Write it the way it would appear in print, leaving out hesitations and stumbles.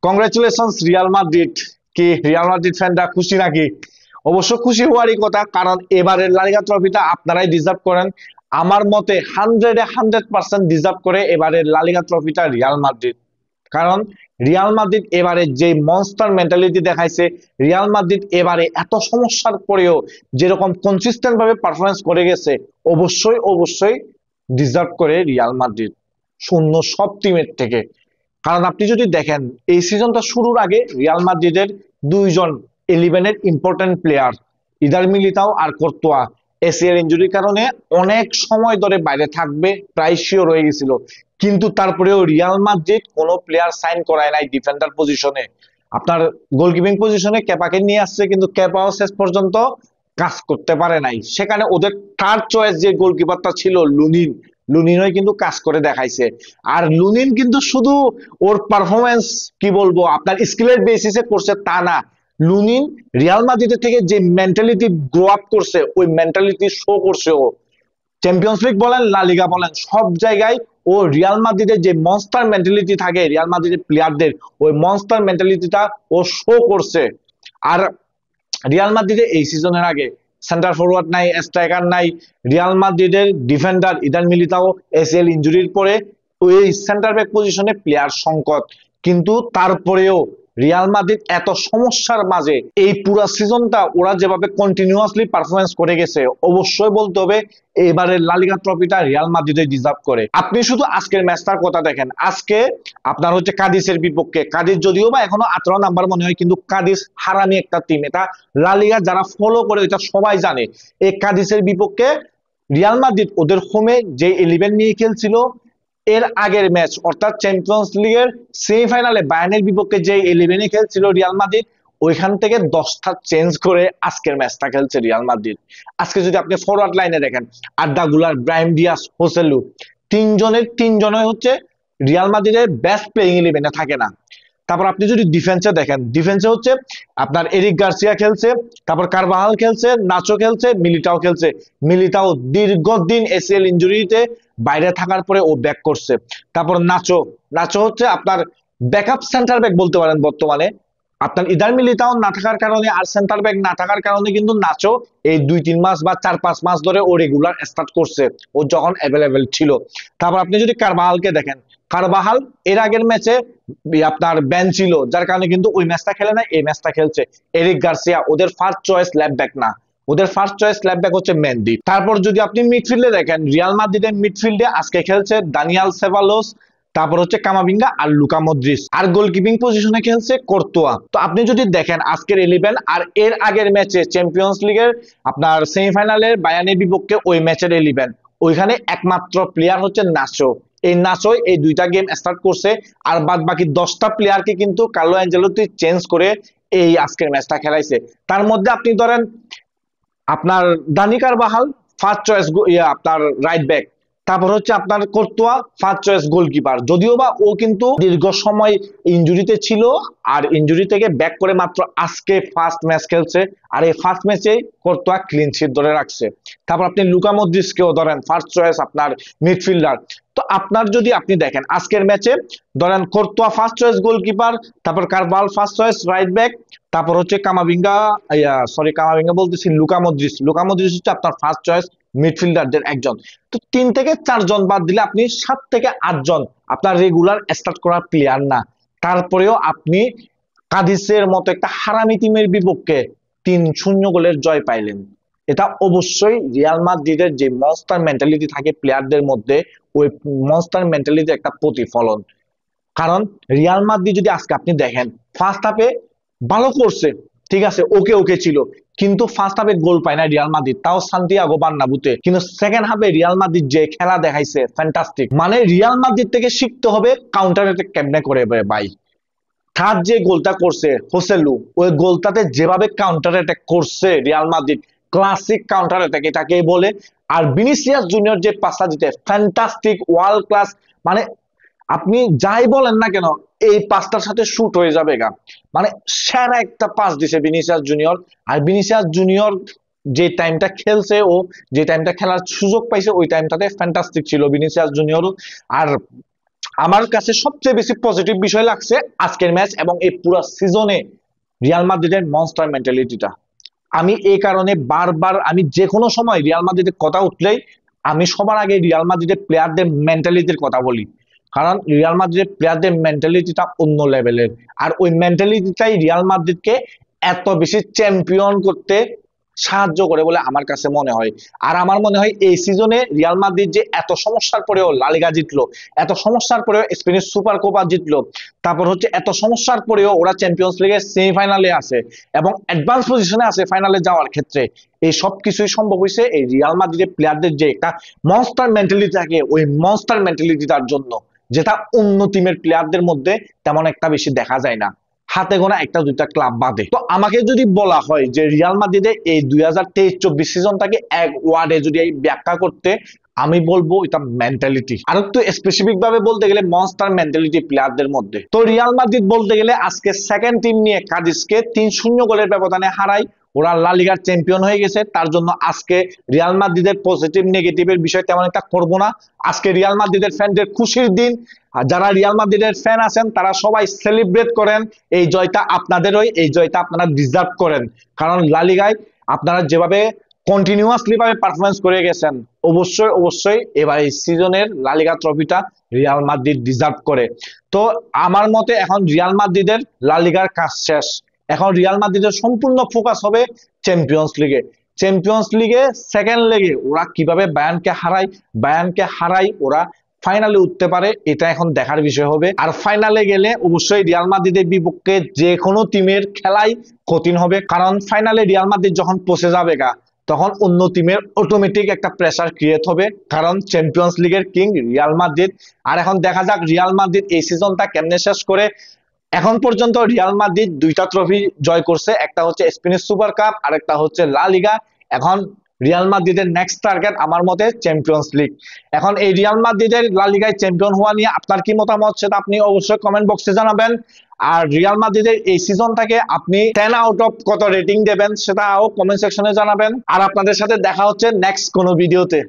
Congratulations Real Madrid. কি Real Madrid ফ্যানরা খুশি নাকি? অবশ্য খুশি হওয়ারই কথা, কারণ এবারের লা লিগা ট্রফিটা আপনারাই ডিজার্ভ করেন। আমার মতে 100% ডিজার্ভ করে এবারের লা লিগা ট্রফিটা রিয়াল মাদ্রিদ। কারণ রিয়াল মাদ্রিদ এবারে যে মনস্টার মেন্টালিটি দেখাইছে, রিয়াল মাদ্রিদ এবারে এত সমস্যার পরেও যেরকম কনসিস্টেন্ট ভাবে পারফরমেন্স করে গেছে, অবশ্যই অবশ্যই ডিজার্ভ করে রিয়াল মাদ্রিদ শূন্য সব টিমের থেকে। কারণ আপনি যদি দেখেন এই সিজনটা শুরুর আগে রিয়াল মাদ্রিদের দুইজন 11-এর ইম্পর্টেন্ট প্লেয়ার ইদার মিলিতাও আর কোর্তোয়া এসিএল ইনজুরির কারণে অনেক সময় ধরে বাইরে থাকবে, প্রায় শিওর হয়ে গেছিল। কিন্তু তারপরেও রিয়াল মাদ্রিদ কোনো প্লেয়ার সাইন করায় নাই ডিফেন্ডার পজিশনে। আপনার গোলকিপিং পজিশনে কেপাকে নিয়ে আসছে, কিন্তু কেপাও শেষ পর্যন্ত কাজ করতে পারে নাই। সেখানে ওদের থার্ড চয়েস যে গোলকিপারটা ছিল লুনিন, লুনিনই কিন্তু কাজ করে দেখাইছে। আর লুনিন কিন্তু শুধু ওর পারফরমেন্স কি বলবো আপনার স্কিলের বেসিসে করছে তা না, লুনিন রিয়াল মাদ্রিদের থেকে যে মেন্টালিটি গ্রো আপ করছে ওই মেন্টালিটি শো করছে ও। চ্যাম্পিয়ন্স লিগ বলেন, লা লিগা বলেন, সব জায়গায় ও রিয়াল মাদ্রিদের যে মনস্টার মেন্টালিটি থাকে রিয়াল মাদ্রিদের প্লেয়ারদের, ওই মনস্টার মেন্টালিটিটা ও শো করছে। আর রিয়াল মাদ্রিদের এই সিজনের আগে সেন্টার ফরওয়ার্ড নাই, স্ট্রাইকার নাই। রিয়াল মাদ্রিদের ডিফেন্ডার ইদার মিলিতাও এসিএল ইনজুরির পরে ওই সেন্টার ব্যাক পজিশনে প্লেয়ার সংকট। কিন্তু তারপরেও রিয়াল মাদ্রিদ এত সমস্যার মাঝে এই পুরা সিজনটা ওরা যেভাবে কন্টিনিউয়াসলি পারফরমেন্স করে গেছে, অবশ্যই বলতে হবে এবারে লা লিগা ট্রফিটা রিয়াল মাদ্রিদে ডিজার্ভ করে। আপনি শুধু আজকের ম্যাচটার কথা দেখেন, আজকে আপনার হচ্ছে কাদিসের বিপক্ষে, কাদিস যদিও বা এখনো 18 নাম্বার মনে হয়, কিন্তু কাদিস হারামি একটা টিম। এটা লা লিগা যারা ফলো করে এটা সবাই জানে। এই কাদিসের বিপক্ষে রিয়াল মাদ্রিদ ওদের হোমে যে 11 নিয়ে খেলছিল, এর আগের ম্যাচ অর্থাৎ চ্যাম্পিয়ন্স লিগের সেমিফাইনালে বায়ার্নের বিপক্ষে যে 11-এ খেলছিল রিয়াল মাদ্রিদ, ওইখান থেকে 10টা চেঞ্জ করে আজকের ম্যাচটা খেলছে রিয়াল মাদ্রিদ। আজকে যদি আপনি ফরওয়ার্ড লাইনে দেখেন, আর্দা গুলার, ব্রাহিম ডিয়াজ, হোসেলু, তিনজনের হচ্ছে রিয়াল মাদ্রিদের বেস্ট প্লেইং 11-এ থাকে না। তারপর আপনি যদি ডিফেন্সে দেখেন, ডিফেন্সে হচ্ছে আপনার এরিক গার্সিয়া খেলছে, তারপর কারবাহাল খেলছে, নাচো খেলছে, মিলিটাও খেলছে। মিলিটাও দীর্ঘদিন এসিএল ইনজুরিতে বাইরে থাকার পরে ও ব্যাক করছে। তারপর নাচো নাচো হচ্ছে আপনার ব্যাকআপ সেন্টার ব্যাক বলতে পারেন বর্তমানে। আপনার ইদার মিলিটাও না থাকার কারণে আর সেন্টার ব্যাক না থাকার কারণে কিন্তু নাচো এই 2-3 মাস বা 4-5 মাস ধরে ও রেগুলার স্টার্ট করছে, ও যখন অ্যাভেলেবেল ছিল। তারপর আপনি যদি কারবাহালকে দেখেন, কারবাহাল এর আগের ম্যাচে আপনার ব্যান ছিল, যার কারণে কিন্তু ওই ম্যাচটা খেলে না, এই ম্যাচটা খেলছে। এরিক গার্সিয়া ওদের ফার্স্ট চয়েস লেফট ব্যাক না, ওদের ফার্স্ট চয়েস লেফট ব্যাক হচ্ছে মেন্ডি। তারপর যদি আপনি মিডফিল্ডে দেখেন, রিয়াল মাদ্রিদের মিডফিল্ডে আজকে খেলছে দানিয়াল সেবালোস, তারপর হচ্ছে কামাভিঙ্গা আর লুকা মদ্রিচ, আর গোলকিপিং পজিশনে খেলছে কোর্তোয়া। তো আপনি যদি দেখেন আজকের 11 আর এর আগের ম্যাচে চ্যাম্পিয়ন্স লিগের আপনার সেমিফাইনালের বায়ার্নের বিপক্ষে ওই ম্যাচের 11, ওইখানে একমাত্র প্লেয়ার হচ্ছে নাচো। এই নাচোই এই দুইটা গেম স্টার্ট করছে, আর বাদ বাকি 10টা প্লেয়ারকে কিন্তু কার্লো অ্যাঞ্জেলোত্তি চেঞ্জ করে এই আজকের ম্যাচটা খেলাইছে। তার মধ্যে আপনি ধরেন আপনার দানি কারবাহাল ফার্স্ট চয়েস আপনার রাইট ব্যাক, তারপর হচ্ছে আপনার কোর্তোয়া ফার্স্ট চয়েস গোলকিপার। যদিও বা ও কিন্তু দীর্ঘ সময় ইনজুরিতে ছিল, আর ইনজুরি থেকে ব্যাক করে মাত্র আজকে ফার্স্ট ম্যাচ খেলছে, আর এই ফার্স্ট ম্যাচেই কোর্তোয়া ক্লিন শিট ধরে রাখছে। তারপর আপনি লুকা মদ্রিচকেও ধরেন ফার্স্ট চয়েস আপনার মিডফিল্ডার। তো আপনার যদি আপনি দেখেন আজকের ম্যাচে ধরেন কোর্তোয়া ফার্স্ট চয়েস গোলকিপার, তারপর কারবাল ফার্স্ট চয়েস রাইট ব্যাক, তারপর হচ্ছে কামাভিঙ্গা বলতেছি লুকা মদ্রিচ হচ্ছে আপনার ফার্স্ট চয়েস মিডফিল্ডারদের একজন। তো 3 থেকে 4 জন বাদ দিলে আপনি 7 থেকে 8 জন আপনার রেগুলার স্টার্ট করার প্লেয়ার না। তারপরেও আপনি কাদিসের মতো একটা হারামি টিমের বিপক্ষে 3-0 গোলের জয় পাইলেন। এটা অবশ্যই রিয়াল মাদ্রিদের যে মনস্টার মেন্টালিটি থাকে প্লেয়ারদের মধ্যে, ওই মনস্টার মেন্টালিটির একটা প্রতিফলন। কারণ রিয়াল মাদ্রিদ যদি আজকে আপনি দেখেন ফার্স্ট হাফে ভালো করছে, ঠিক আছে, ওকে ওকে ছিল, কিন্তু ফার্স্ট হাফে গোল পায় না রিয়াল মাদ্রিদ, তাও সান্তিয়াগো বার্নাব্যুতে। কিন্তু সেকেন্ড হাফে রিয়াল মাদ্রিদ যে খেলা দেখাইছে ফ্যান্টাস্টিক। মানে রিয়াল মাদ্রিদ থেকে শিখতে হবে কাউন্টার অ্যাটাক কেমনে করে ভাই। থার্ড যে গোলটা করছে হোসেলু, ওই গোলটাতে যেভাবে কাউন্টার অ্যাটাক করছে Real Madrid, classic counter attack এটাকে বলে। আর ভিনিসিয়াস জুনিয়র যে পাসটা দিতে ফ্যান্টাস্টিক, ওয়ার্ল্ড ক্লাস। মানে আপনি যাই বলেন না কেন এই পাসটার সাথে শুট হয়ে যাবে গা। মানে সেরা একটা পাস দিছে ভিনিসিয়াস জুনিয়র। আর ভিনিসিয়াস জুনিয়র যে টাইমটা খেলছে, ও যে টাইমটা খেলার সুযোগ পাইছে, ওই টাইমটাতে ফ্যান্টাস্টিক ছিল ভিনিসিয়াস জুনিয়র। আর আমার কাছে সবচেয়ে বেশি পজিটিভ বিষয় লাগছে আজকের ম্যাচ এবং এই পুরো সিজনে রিয়াল মাদ্রিদের মনস্টার মেন্টালিটিটা। আমি এই কারণে বারবার আমি যে কোনো সময় রিয়াল মাদ্রিদের কথা উঠলেই আমি সবার আগে রিয়াল মাদ্রিদের প্লেয়ারদের মেন্টালিটির কথা বলি, কারণ রিয়াল মাদ্রিদের প্লেয়ারদের মেন্টালিটিটা অন্য লেভেলের। আর ওই মেন্টালিটিটাই রিয়াল মাদ্রিদকে এত বেশি চ্যাম্পিয়ন করতে সাহায্য করে বলে আমার কাছে মনে হয়। আর আমার মনে হয় এই সিজনে রিয়াল মাদ্রিদ যে এত সমস্যার পরেও লা লিগা জিতলো, এত সমস্যার পরেও স্পেনের সুপার কোপা জিতলো, তারপর হচ্ছে এত সমস্যার পরেও ওরা চ্যাম্পিয়ন্স লিগের সেমিফাইনালে আছে এবং অ্যাডভান্স পজিশনে আছে ফাইনালে যাওয়ার ক্ষেত্রে, এই সব কিছুই সম্ভব হয়েছে এই রিয়াল মাদ্রিদের প্লেয়ারদের যে একটা মনস্টার মেন্টালিটি থাকে, ওই মনস্টার মেন্টালিটিটার জন্য, যেটা অন্য টিমের প্লেয়ারদের মধ্যে তেমন একটা বেশি দেখা যায় না, হাতে গোনা একটা দুইটা ক্লাব বাদে। তো আমাকে যদি বলা হয় যে রিয়াল মাদ্রিদের এই 2023-24 সিজনটাকে এক ওয়ার্ডে যদি ব্যাখ্যা করতে, আমি বলবো এটা মেন্টালিটি। আর একটু স্পেসিফিক ভাবে বলতে গেলে মনস্টার মেন্টালিটি প্লেয়ারদের মধ্যে। তো রিয়াল মাদ্রিদ বলতে গেলে আজকে সেকেন্ড টিম নিয়ে কাদিসকে 3-0 গোলের ব্যবধানে হারায় ওরা লা লিগার চ্যাম্পিয়ন হয়ে গেছে। তার জন্য আজকে রিয়াল মাদ্রিদের পজিটিভ নেগেটিভের বিষয় তেমন একটা করবো না। আজকে রিয়াল মাদ্রিদের ফ্যানদের খুশির দিন, আর যারা রিয়াল মাদ্রিদের ফ্যান আছেন তারা সবাই সেলিব্রেট করেন, এই জয়টা আপনাদেরই, এই জয়টা আপনারা ডিজার্ভ করেন। কারণ লা লিগায় আপনারা যেভাবে কন্টিনিউয়াসলি ভাবে পারফরমেন্স করে গেছেন, অবশ্যই অবশ্যই এবার এই সিজনের লা লিগা ট্রফিটা রিয়াল মাদ্রিদ ডিজার্ভ করে। তো আমার মতে এখন রিয়াল মাদ্রিদের লা লিগার কাজ শেষ, এখন রিয়াল মাদ্রিদের সম্পূর্ণ ফোকাস হবে চ্যাম্পিয়ন্স লিগে। চ্যাম্পিয়ন্স লিগে সেকেন্ড লেগে ওরা কিভাবে বায়ার্নকে হারাই ওরা ফাইনালে উঠতে পারে, এটা এখন দেখার বিষয় হবে। আর ফাইনালে গেলে অবশ্যই রিয়াল মাদ্রিদের বিপক্ষে যে কোনো টিমের খেলাই কঠিন হবে, কারণ ফাইনালে রিয়াল মাদ্রিদ যখন পৌঁছে যাবে তখন অন্য টিমের অটোমেটিক একটা প্রেসার ক্রিয়েট হবে, কারণ চ্যাম্পিয়ন্স লিগের কিং রিয়াল মাদ্রিদ। আর এখন দেখা যাক রিয়াল মাদ্রিদ এই সিজনটা কেমনে শেষ করে। এখন পর্যন্ত রিয়াল মাদ্রিদ 2টা ট্রফি জয় করছে, একটা হচ্ছে স্পেনের সুপার কাপ আর একটা হচ্ছে লা লিগা। এখন রিয়াল মাদ্রিদের নেক্সট টার্গেট আমার মতে চ্যাম্পিয়ন্স লিগ। এখন এই রিয়াল মাদ্রিদের লা লিগায় চ্যাম্পিয়ন হওয়া নিয়ে আপনার কি মতামত সেটা আপনি অবশ্যই কমেন্ট বক্সে জানাবেন। আর রিয়াল মাদ্রিদের এই সিজনটাকে আপনি 10 আউট অফ কত রেটিং দেবেন সেটাও কমেন্ট সেকশনে জানাবেন। আর আপনাদের সাথে দেখা হচ্ছে নেক্সট কোনো ভিডিওতে।